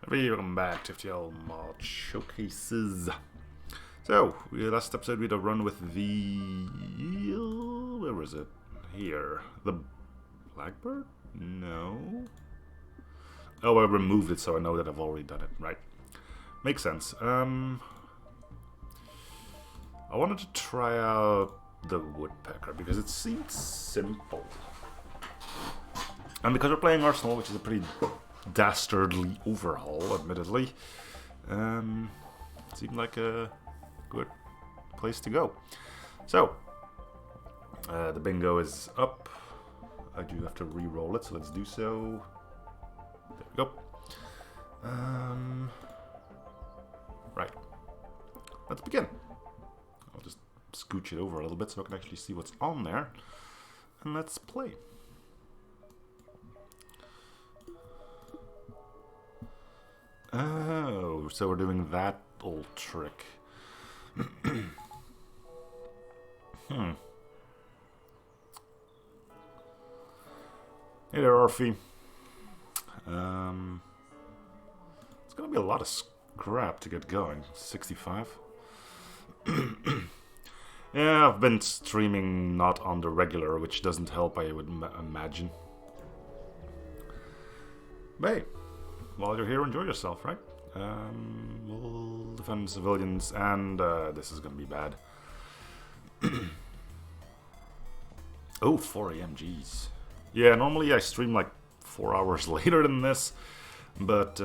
Welcome back to FTL mod showcases. So, last episode we had a run with the... where was it? Here. The Blackbird? No. Oh, I removed it so I know that I've already done it. Right. Makes sense. I wanted to try out the Woodpecker because it seemed simple. And because we're playing Arsenal, which is a pretty dastardly overhaul, admittedly, seemed like a good place to go. So, the bingo is up. I do have to re-roll it, so let's do so. There we go. Right. Let's begin. I'll just scooch it over a little bit so I can actually see what's on there. And let's play. Oh, so we're doing that old trick. Hey there, Orphy. It's gonna be a lot of scrap to get going. 65. Yeah, I've been streaming not on the regular, which doesn't help, I would imagine. But hey, while you're here, enjoy yourself, right? We'll defend civilians, and this is gonna be bad. Oh, 4 AM, jeez. Yeah, normally I stream like 4 hours later than this, but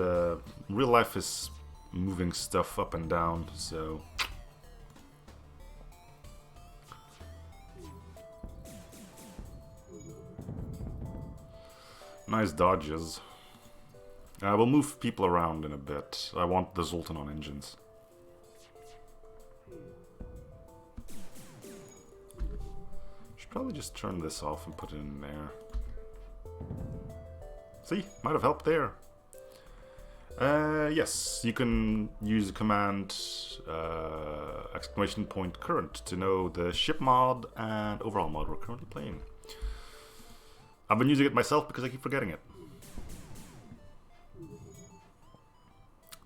real life is moving stuff up and down, so... Nice dodges. We'll move people around in a bit. I want the Zoltan on engines. Should probably just turn this off and put it in there. See? Might have helped there. Yes, you can use the command !current to know the ship mod and overhaul mod we're currently playing. I've been using it myself because I keep forgetting it.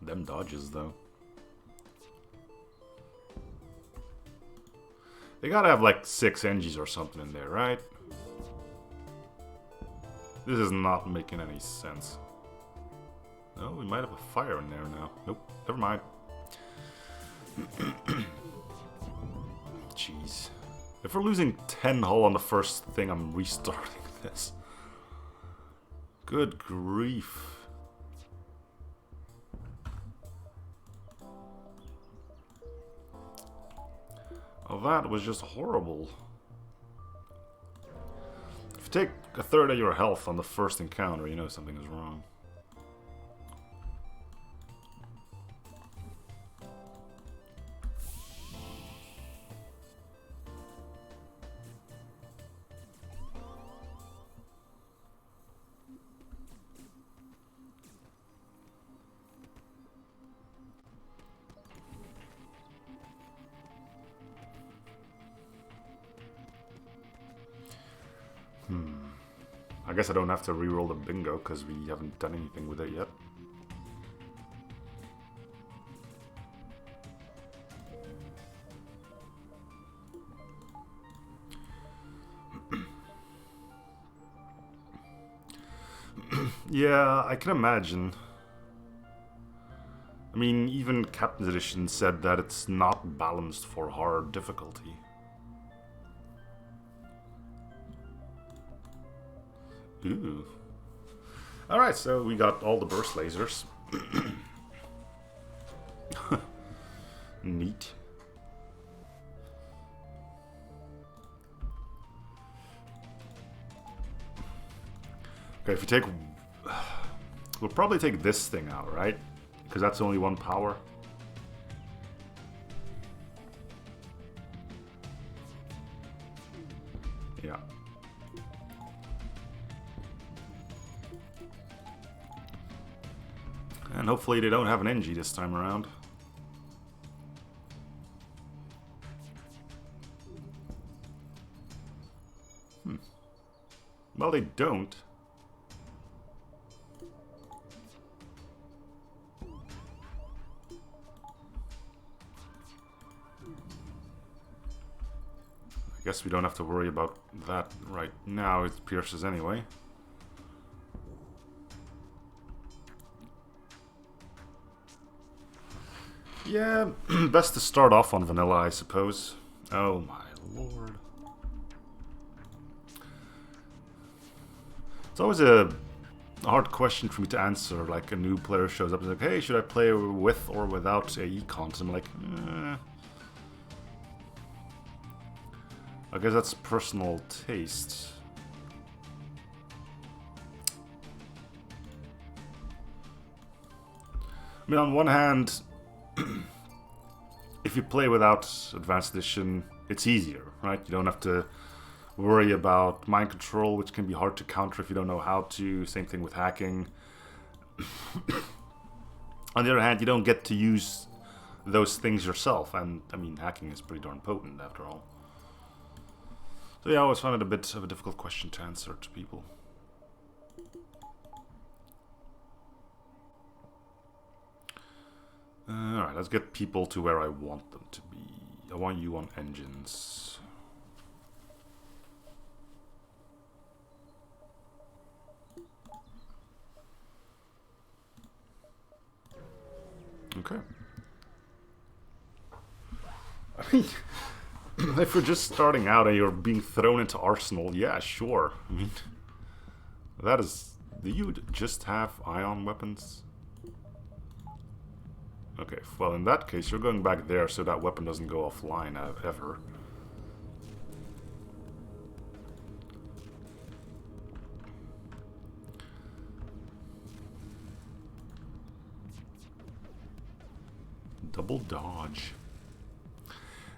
Them dodges, though. They gotta have like 6 NGs or something in there, right? This is not making any sense. No, we might have a fire in there now. Nope, never mind. Jeez. If we're losing 10 hull on the first thing, I'm restarting this. Good grief. Oh, that was just horrible. If you take a third of your health on the first encounter, you know something is wrong. I guess I don't have to re-roll the bingo because we haven't done anything with it yet. Yeah, I can imagine. I mean, even Captain's Edition said that it's not balanced for hard difficulty. Ooh. Alright, so we got all the burst lasers. Neat. Okay, if you take... We'll probably take this thing out, right? Because that's only 1 power. Yeah. And hopefully they don't have an NG this time around. Well, they don't. Guess we don't have to worry about that right now. It pierces anyway. Yeah, best to start off on vanilla, I suppose. Oh my lord. It's always a hard question for me to answer. Like, a new player shows up and is like, hey, should I play with or without a econs? I'm like, I guess that's personal taste. I mean, on one hand, if you play without Advanced Edition, it's easier, right? You don't have to worry about mind control, which can be hard to counter if you don't know how to. Same thing with hacking. On the other hand, you don't get to use those things yourself, and I mean, hacking is pretty darn potent after all. So yeah, I always found it a bit of a difficult question to answer to people. Alright, let's get people to where I want them to be. I want you on engines. Okay. I mean, if you're just starting out and you're being thrown into Arsenal, yeah, sure. I mean, that is... Do you just have ion weapons? Okay, well in that case you're going back there so that weapon doesn't go offline ever. Double dodge.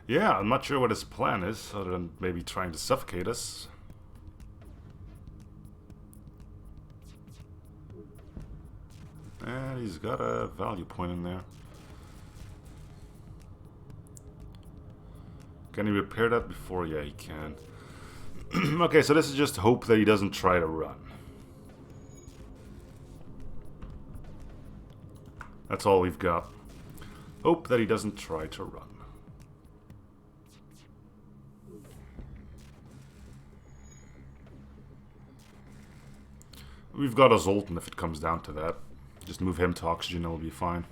Yeah, I'm not sure what his plan is, other than maybe trying to suffocate us. And he's got a value point in there. Can he repair that before? Yeah, he can. Okay, so this is just hope that he doesn't try to run. That's all we've got. Hope that he doesn't try to run. We've got a Zoltan if it comes down to that. Just move him to oxygen, it'll be fine.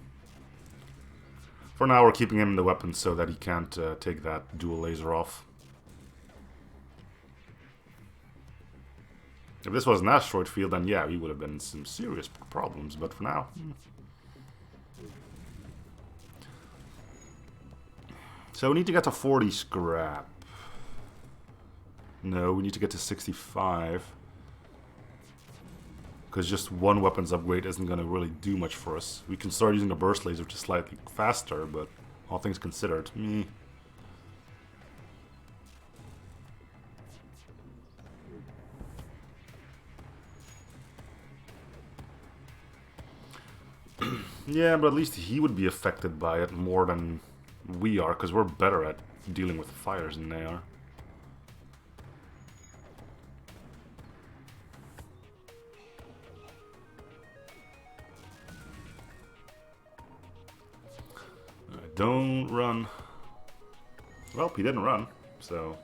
For now, we're keeping him in the weapon so that he can't take that dual laser off. If this was an asteroid field, then yeah, we would have been in some serious problems, but for now... So we need to get to 40 scrap. No, we need to get to 65. Because just one weapons upgrade isn't going to really do much for us. We can start using the burst laser, which is slightly faster, but all things considered, meh. Yeah, but at least he would be affected by it more than we are, because we're better at dealing with fires than they are. Don't run. Well, he didn't run, so...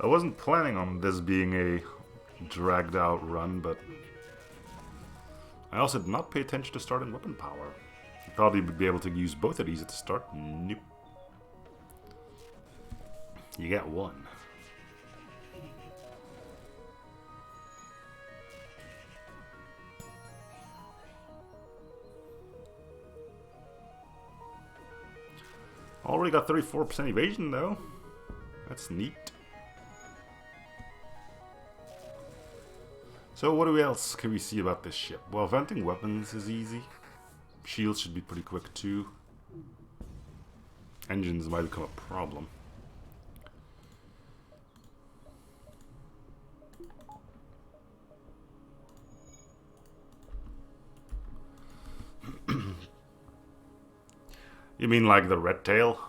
I wasn't planning on this being a dragged out run, but I also did not pay attention to starting weapon power. I'd probably be able to use both of these at the start. Nope. You get one. Already got 34% evasion though. That's neat. So what else can we see about this ship? Well, venting weapons is easy. Shields should be pretty quick too. Engines might become a problem. You mean like the red tail?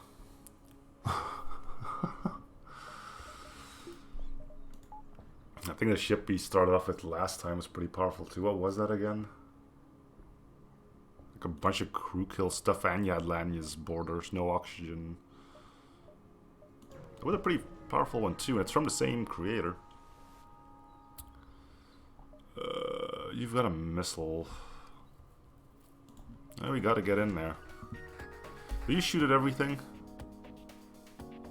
think the ship we started off with last time was pretty powerful too. What was that again? Like a bunch of crew kill stuff, and you had Lanya's borders, no oxygen. It was a pretty powerful one too. It's from the same creator. You've got a missile. Oh, we gotta get in there. Do you shoot at everything?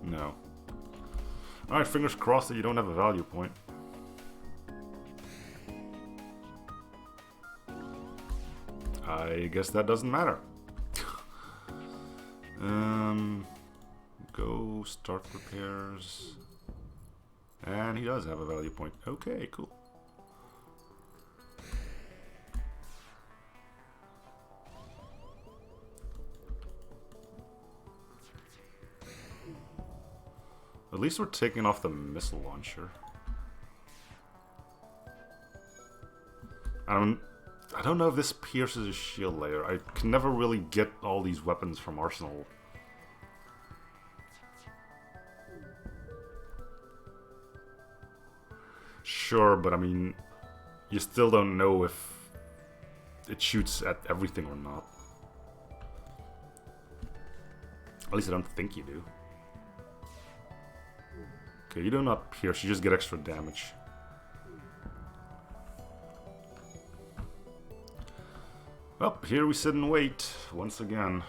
No. Alright, fingers crossed that you don't have a value point. I guess that doesn't matter. Go start repairs. And he does have a value point. Okay, cool. At least we're taking off the missile launcher. I don't know if this pierces a shield layer. I can never really get all these weapons from Arsenal. Sure, but I mean, you still don't know if it shoots at everything or not. At least I don't think you do. Okay, you do not pierce, you just get extra damage. Well, here we sit and wait, once again.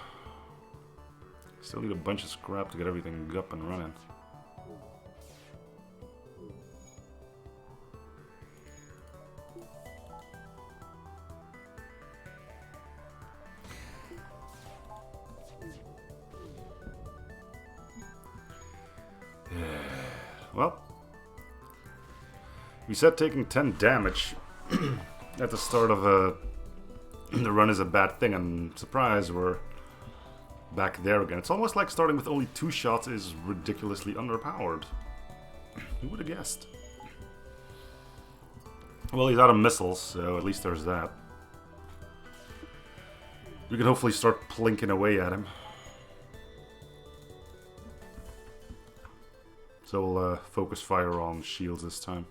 Still need a bunch of scrap to get everything up and running. Well, we said taking 10 damage at the start of the run is a bad thing, and surprise, we're back there again. It's almost like starting with only 2 shots is ridiculously underpowered. Who would have guessed? Well, he's out of missiles, so at least there's that. We can hopefully start plinking away at him. So we'll focus fire on shields this time.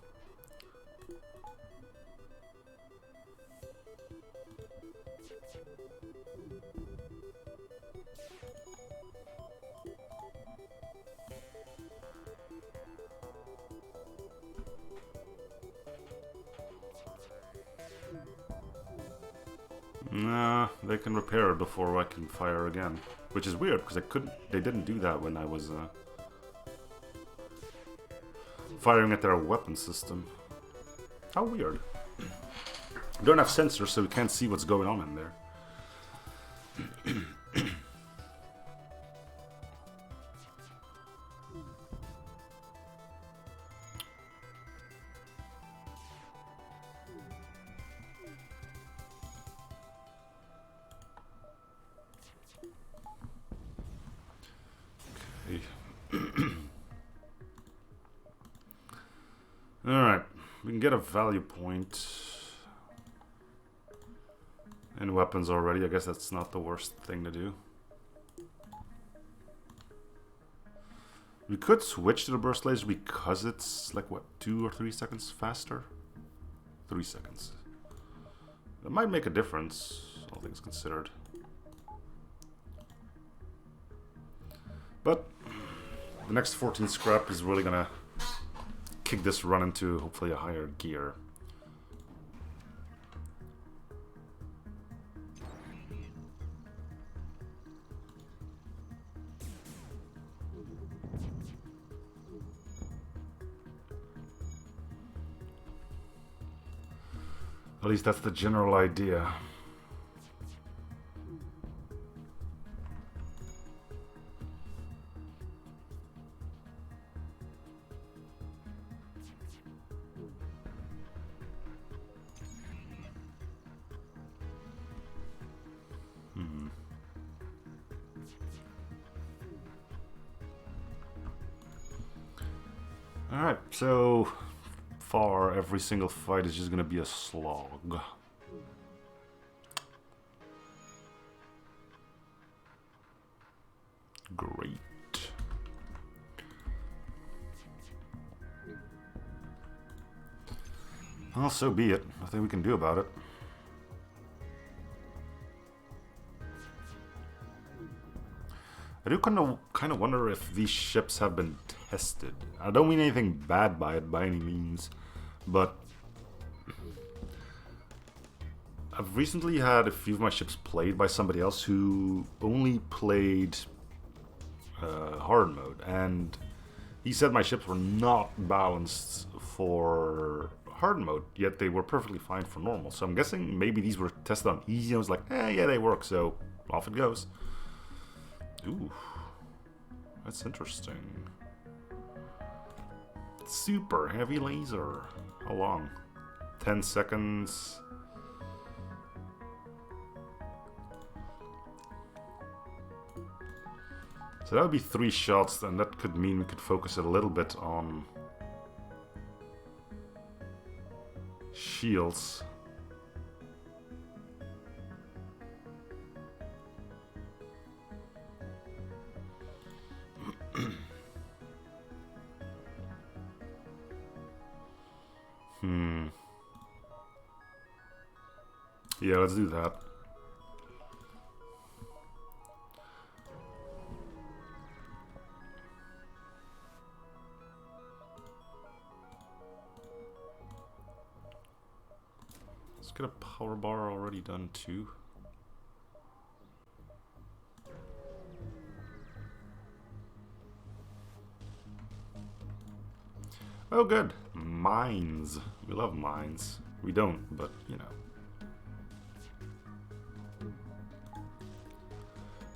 Nah, they can repair it before I can fire again. Which is weird, because they didn't do that when I was firing at their weapon system. How weird. We don't have sensors, so we can't see what's going on in there. Alright, we can get a value point in weapons already. I guess that's not the worst thing to do. We could switch to the burst laser because it's like, what, 2 or 3 seconds faster? 3 seconds. That might make a difference, all things considered. But the next 14 scrap is really gonna kick this run into hopefully a higher gear. At least that's the general idea. Alright, so far every single fight is just gonna be a slog. Great. Well, so be it. Nothing we can do about it. I do kind of wonder if these ships have been tested. I don't mean anything bad by it by any means, but I've recently had a few of my ships played by somebody else who only played hard mode, and he said my ships were not balanced for hard mode, yet they were perfectly fine for normal. So I'm guessing maybe these were tested on easy. I was like, yeah, they work, so off it goes. Ooh, that's interesting. Super heavy laser. How long? 10 seconds. So that would be 3 shots, and that could mean we could focus it a little bit on shields. Yeah, let's do that. Let's get a power bar already done too. Oh good, mines. We love mines. We don't, but you know.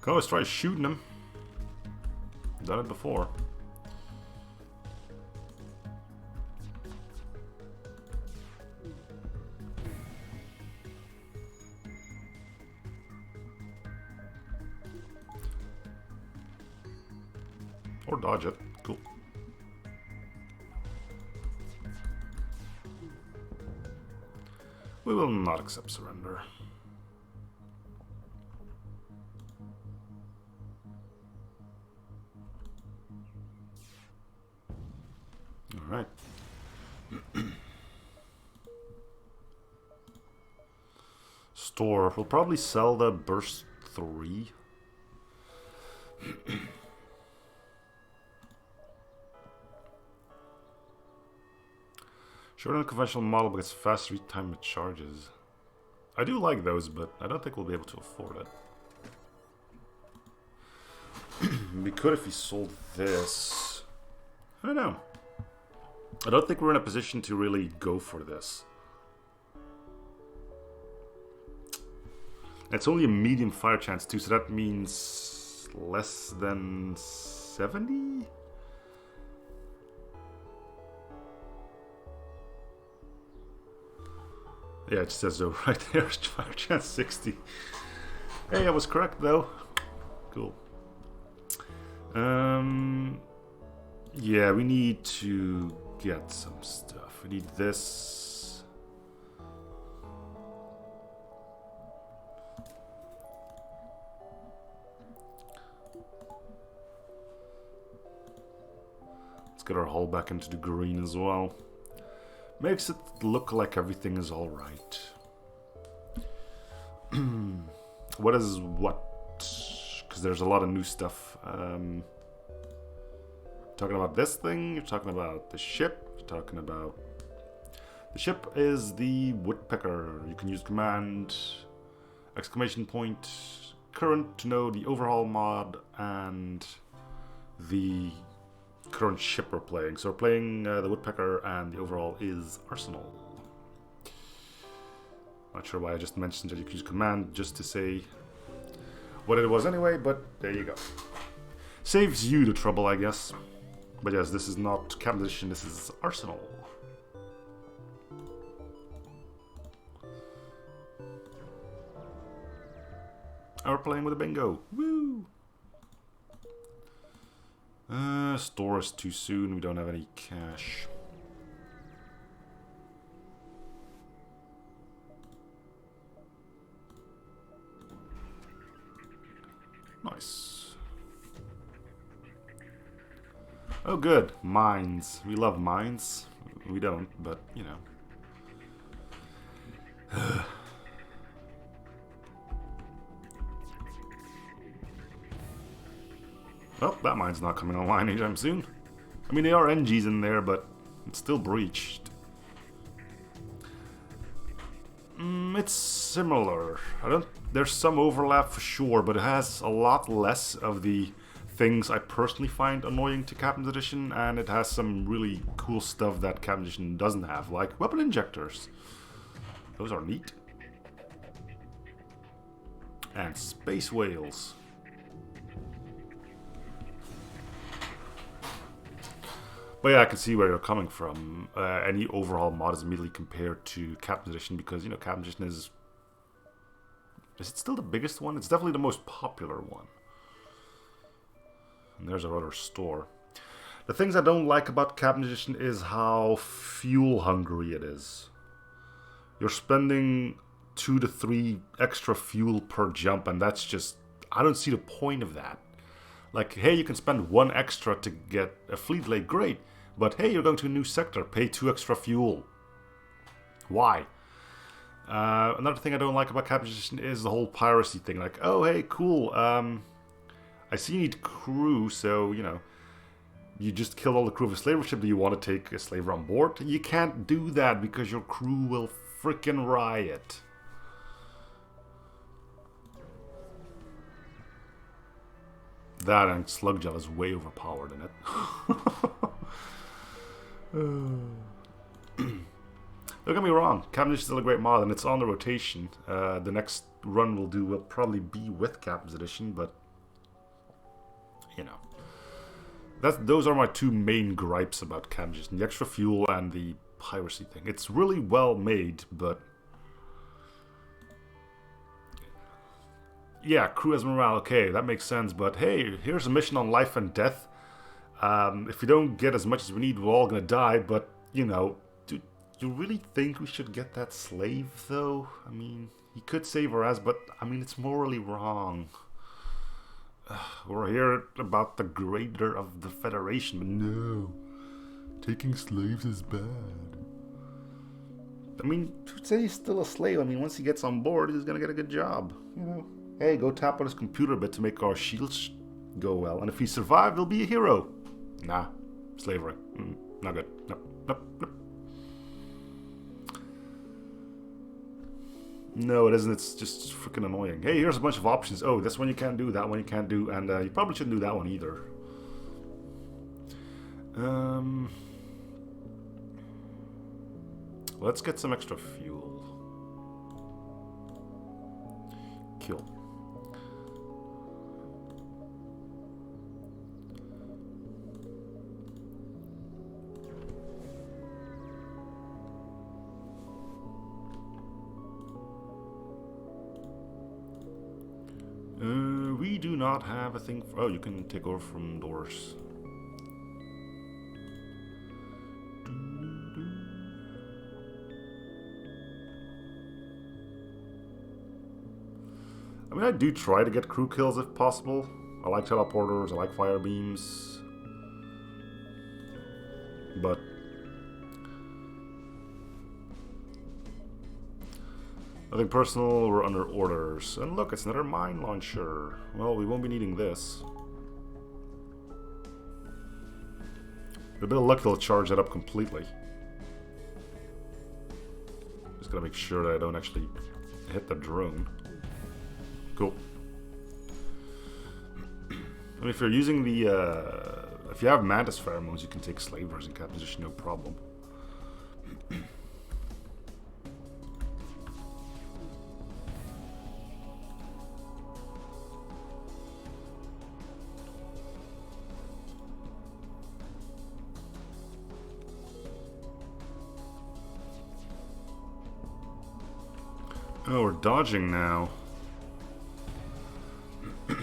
Can always try shooting them. Done it before. Or dodge it. Cool. We will not accept surrender. Alright. Store. We'll probably sell the burst 3. Shorter than a conventional model but gets fast read time with charges. I do like those, but I don't think we'll be able to afford it. We could if we sold this. I don't know. I don't think we're in a position to really go for this. It's only a medium fire chance too, so that means less than 70? Yeah, it says so right there. Fire chance 60. Hey, I was correct though. Cool. Yeah, we need to get some stuff. We need this. Let's get our hull back into the green as well. Makes it look like everything is alright. What is what? Because there's a lot of new stuff. Talking about this thing, you're talking about the ship, you're talking about... The ship is the woodpecker. You can use command, exclamation point, current to know the overhaul mod, and the current ship we're playing. So we're playing the woodpecker, and the overhaul is arsenal. Not sure why I just mentioned that you can use command just to say what it was anyway, but there you go. Saves you the trouble, I guess. But yes, this is not Captain Edition, this is Arsenal. And we're playing with a bingo. Woo! Store is too soon, we don't have any cash. Nice. Oh good, mines. We love mines. We don't, but you know. Oh, that mine's not coming online anytime soon. I mean, there are NGs in there, but it's still breached. It's similar. There's some overlap for sure, but it has a lot less of the things I personally find annoying to Captain's Edition, and it has some really cool stuff that Captain's Edition doesn't have, like weapon injectors. Those are neat. And space whales. But yeah, I can see where you're coming from. Any overhaul mod is immediately compared to Captain's Edition because, you know, Captain's Edition is... Is it still the biggest one? It's definitely the most popular one. And there's our other store. The things I don't like about Captain's Edition is how fuel hungry it is. You're spending 2 to 3 extra fuel per jump, and that's just... I don't see the point of that. Like, hey, you can spend 1 extra to get a fleet lake, great. But hey, you're going to a new sector, pay 2 extra fuel. Why? Another thing I don't like about Captain's Edition is the whole piracy thing. Like, oh, hey, cool, I see you need crew, so, you know, you just killed all the crew of a slaver ship. Do you want to take a slaver on board? You can't do that because your crew will frickin' riot. That and slug gel is way overpowered in it. Don't get me wrong, Captain's Edition is still a great mod and it's on the rotation. The next run we'll do will probably be with Captain's Edition, but you know, those are my 2 main gripes about Captain's Edition: the extra fuel and the piracy thing. It's really well made, but yeah, crew as morale, okay, that makes sense, but hey, here's a mission on life and death. If we don't get as much as we need, we're all gonna die, but, you know, do you really think we should get that slave, though? I mean, he could save our ass, but, I mean, it's morally wrong. We're here about the greater of the Federation, but no, taking slaves is bad. I mean, to say he's still a slave, I mean, once he gets on board, he's gonna get a good job, you know? Hey, go tap on his computer a bit to make our shields go well. And if he survives, he'll be a hero. Nah. Slavery. Not good. Nope. No, it isn't. It's just freaking annoying. Hey, here's a bunch of options. Oh, this one you can't do, that one you can't do. And you probably shouldn't do that one either. Let's get some extra fuel. Kill. We do not have a thing for... Oh, you can take over from doors. I mean, I do try to get crew kills if possible. I like teleporters, I like fire beams. But... nothing personal, we're under orders. And look, it's another mine launcher. Well, we won't be needing this. With a bit of luck, they'll charge that up completely. Just gotta make sure that I don't actually hit the drone. Cool. I mean, if you're using the, if you have Mantis pheromones, you can take slavers in Captain's Edition, no problem. Oh, we're dodging now. The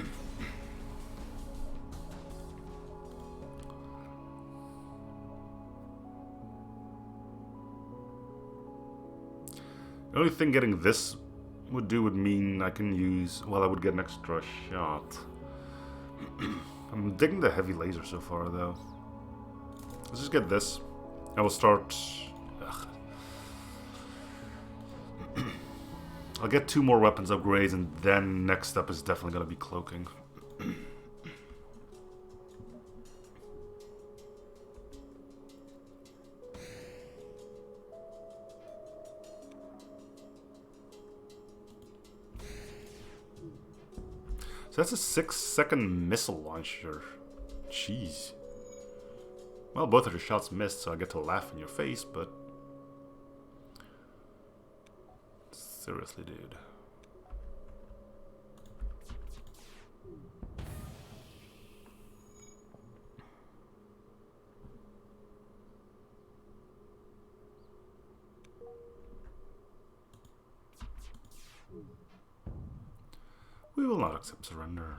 only thing getting this would mean I can use... well, I would get an extra shot. I'm digging the heavy laser so far, though. Let's just get this. I will start... I'll get 2 more weapons upgrades, and then next up is definitely going to be cloaking. that's a 6-second missile launcher. Jeez. Well, both of your shots missed, so I get to laugh in your face, but... seriously, dude. We will not accept surrender.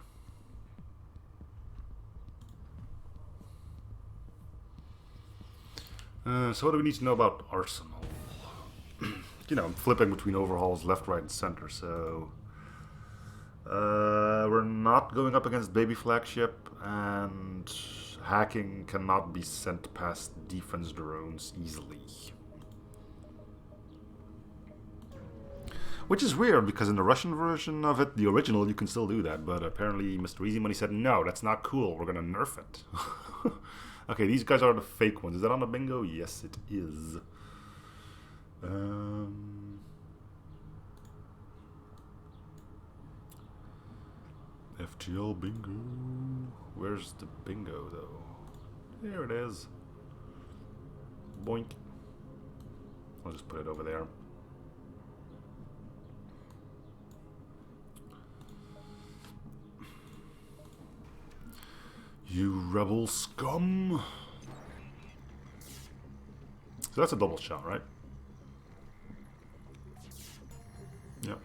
So what do we need to know about Arsenal? You know, I'm flipping between overhauls left, right, and center, so... we're not going up against baby flagship, and hacking cannot be sent past defense drones easily. Which is weird, because in the Russian version of it, the original, you can still do that, but apparently Mr. Easy Money said, no, that's not cool, we're gonna nerf it. Okay, these guys are the fake ones. Is that on the bingo? Yes, it is. FTL bingo. Where's the bingo, though? There it is. Boink. I'll just put it over there. You rebel scum! So that's a double shot, right? Yep.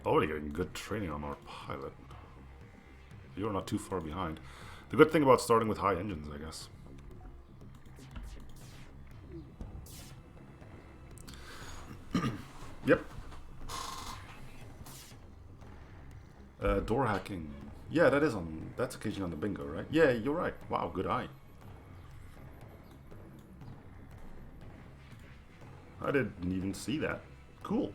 Already getting good training on our pilot. You're not too far behind. The good thing about starting with high engines, I guess. Yep. Door hacking. Yeah, that's occasionally on the bingo, right? Yeah, you're right. Wow, good eye. I didn't even see that. Cool.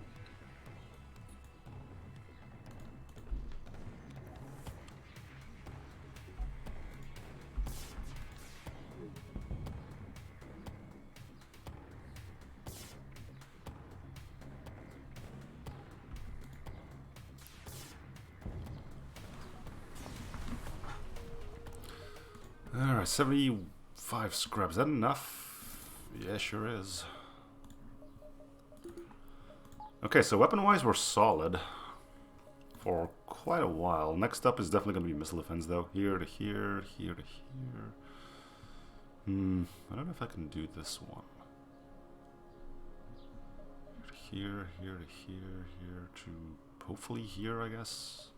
Alright, 75 scrap. Is that enough? Yeah, sure is. Okay, so weapon-wise, we're solid for quite a while. Next up is definitely going to be missile defense, though. Here to here, here to here. I don't know if I can do this one. Here, here to here, here to hopefully here, I guess.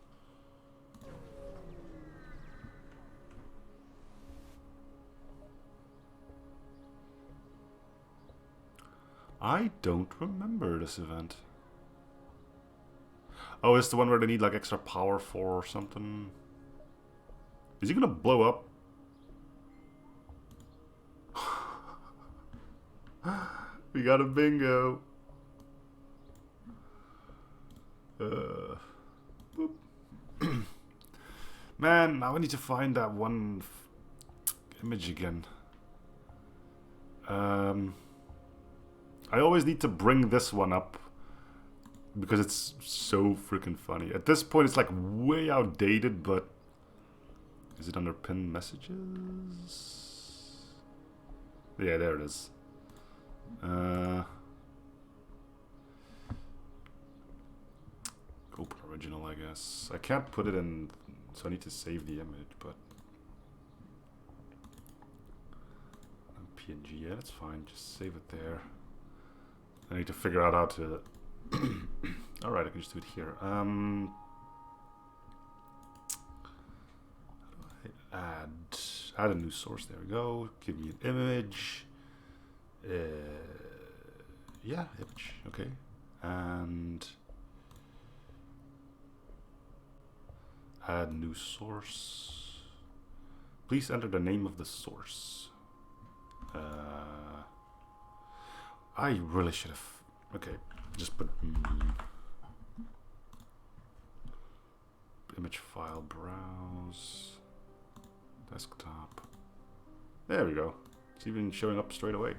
I don't remember this event. Oh, it's the one where they need like extra power for or something. Is he gonna blow up? We got a bingo. Man, now I need to find that one image again. I always need to bring this one up because it's so freaking funny. At this point, it's like way outdated, but is it under pinned messages? Yeah, there it is. Open original, I guess. I can't put it in, so I need to save the image, but PNG, yeah, that's fine. Just save it there. I need to figure out how to. Alright, I can just do it here. How do I add a new source? There we go. Give me an image. Yeah, image. Okay. And add new source. Please enter the name of the source. I really should have. Okay, just put image file, browse, desktop. There we go. It's even showing up straight away.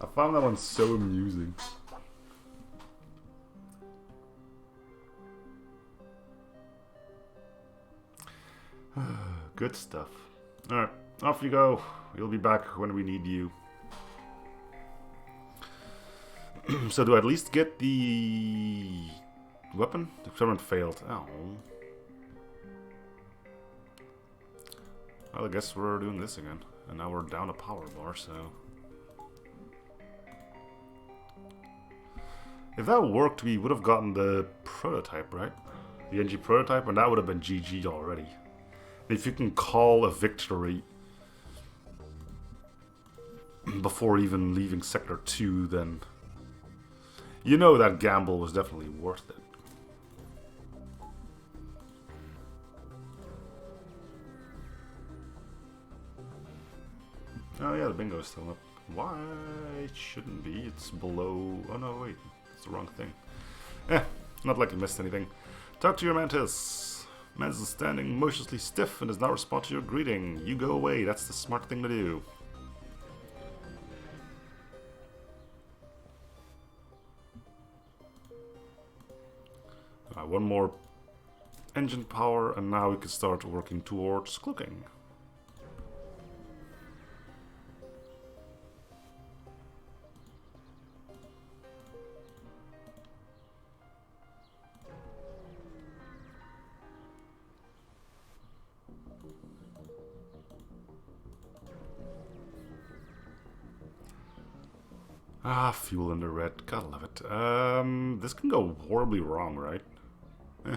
I found that one so amusing. Good stuff. Alright, off you go. You'll be back when we need you. So do I at least get the weapon? The experiment failed. Oh. Well, I guess we're doing this again. And now we're down a power bar, so... If that worked, we would have gotten the prototype, right? The NG prototype, and that would have been GG already. If you can call a victory before even leaving Sector 2, then you know that gamble was definitely worth it. Oh yeah, the bingo is still up. Why? It shouldn't be. It's below... Oh no, wait. It's the wrong thing. Not like you missed anything. Talk to your Mantis. Mantis is standing motionlessly stiff and does not respond to your greeting. You go away. That's the smart thing to do. One more engine power, and now we can start working towards cloaking. Ah, fuel in the red. Gotta love it. This can go horribly wrong, right? Eh.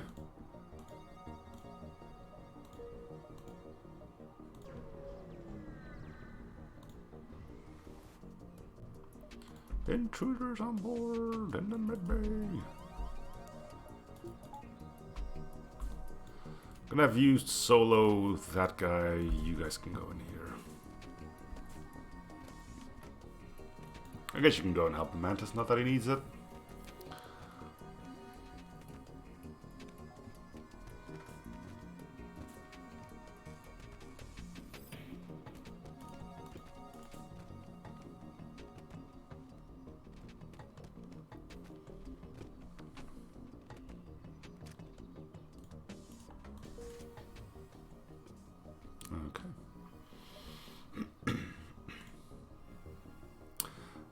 Intruders on board in the mid-bay. Gonna have you solo that guy. You guys can go in here. I guess you can go and help the Mantis, not that he needs it.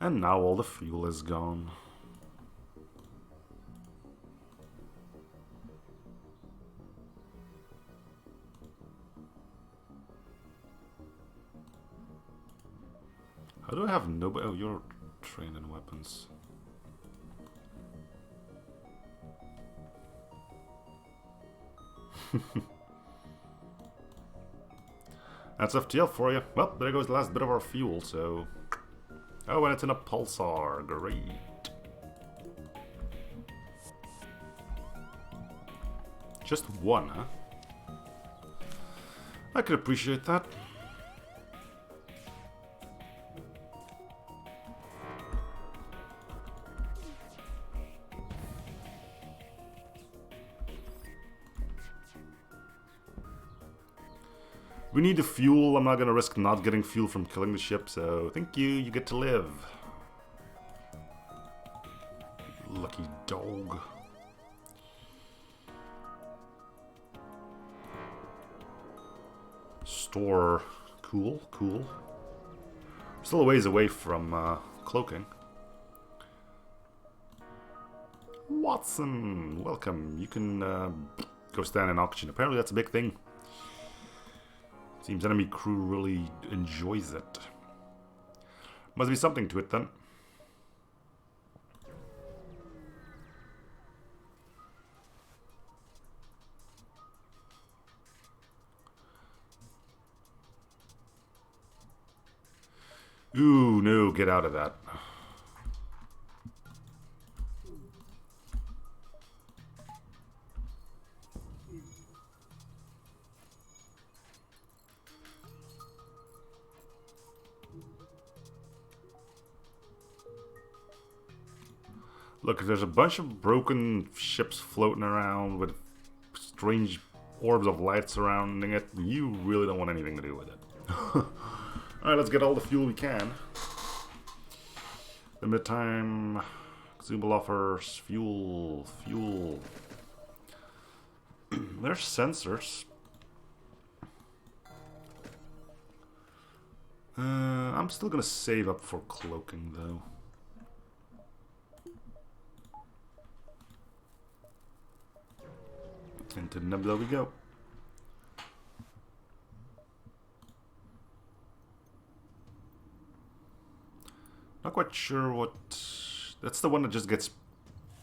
And now all the fuel is gone. How do I have nobody? Oh, you're trained in weapons. That's FTL for you. Well, there goes the last bit of our fuel, so... Oh, and it's in a pulsar. Great. Just one, huh? I could appreciate that. We need the fuel. I'm not gonna risk not getting fuel from killing the ship, so thank you, you get to live. Lucky dog. Store. Cool, cool. Still a ways away from cloaking. Watson, welcome. You can go stand in auction. Apparently that's a big thing. Seems enemy crew really enjoys it. Must be something to it then. Ooh, no, get out of that. Look, there's a bunch of broken ships floating around with strange orbs of light surrounding it. You really don't want anything to do with it. Alright, let's get all the fuel we can. Limit time. Consumable offers. Fuel. Fuel. There's sensors. I'm still gonna save up for cloaking though. Into Nebula we go. Not quite sure what... That's the one that just gets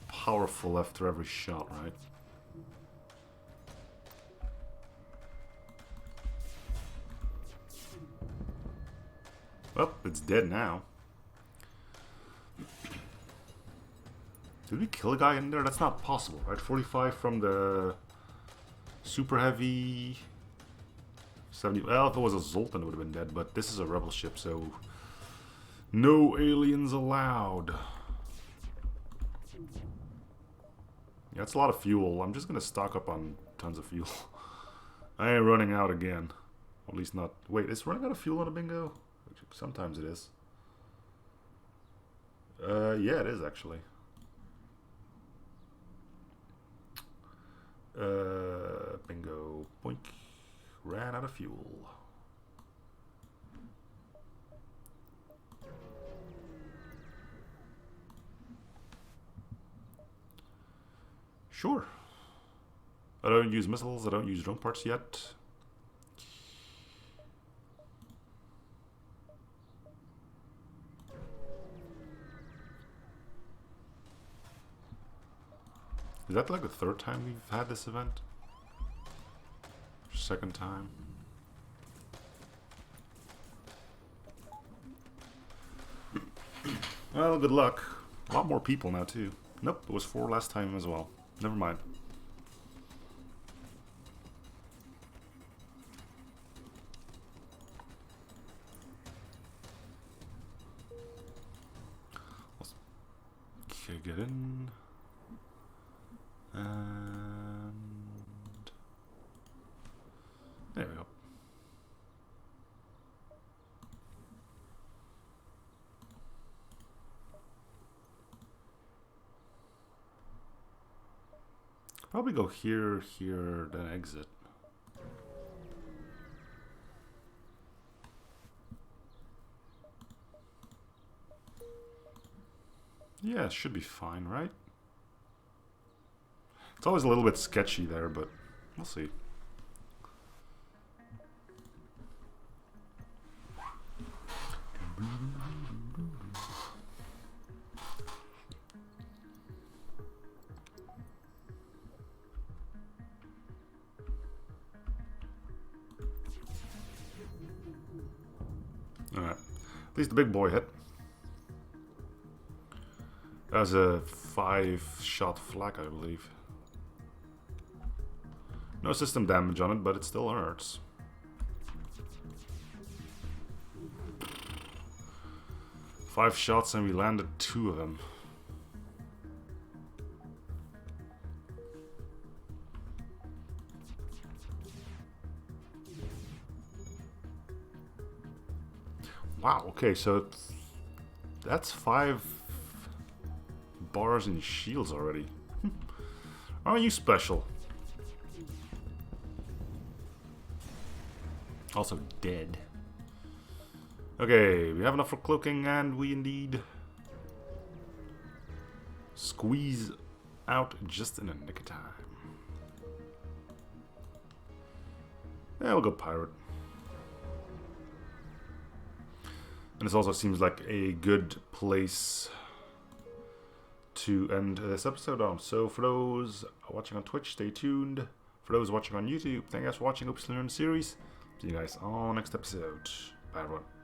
powerful after every shot, right? Well, it's dead now. Did we kill a guy in there? That's not possible, right? 45 from the super heavy. 70. Well, if it was a Zoltan, it would have been dead. But this is a rebel ship, so no aliens allowed. Yeah, that's a lot of fuel. I'm just gonna stock up on tons of fuel. I ain't running out again. Or at least not. Wait, is running out of fuel on a bingo? Sometimes it is. Yeah, it is actually. Bingo. Boink. Ran out of fuel. Sure. I don't use missiles. I don't use drone parts yet. Is that like the third time we've had this event? Second time? Well, good luck. A lot more people now too. Nope, it was 4 last time as well. Never mind. Okay, get in. And there we go. Probably go here, here, then exit. Yeah, it should be fine, right? It's always a little bit sketchy there, but we'll see. Alright. At least the big boy hit. That was a 5-shot flak, I believe. No system damage on it, but it still hurts. Five shots and we landed 2 of them. Wow, okay, so that's 5 bars and shields already. Aren't you special? Also dead. Okay, we have enough for cloaking, and we indeed squeeze out just in the nick of time. Yeah, we'll go pirate. And this also seems like a good place to end this episode on. So for those watching on Twitch, stay tuned. For those watching on YouTube, thank you guys for watching. Hope you learned the series. See you guys on next episode. Bye everyone.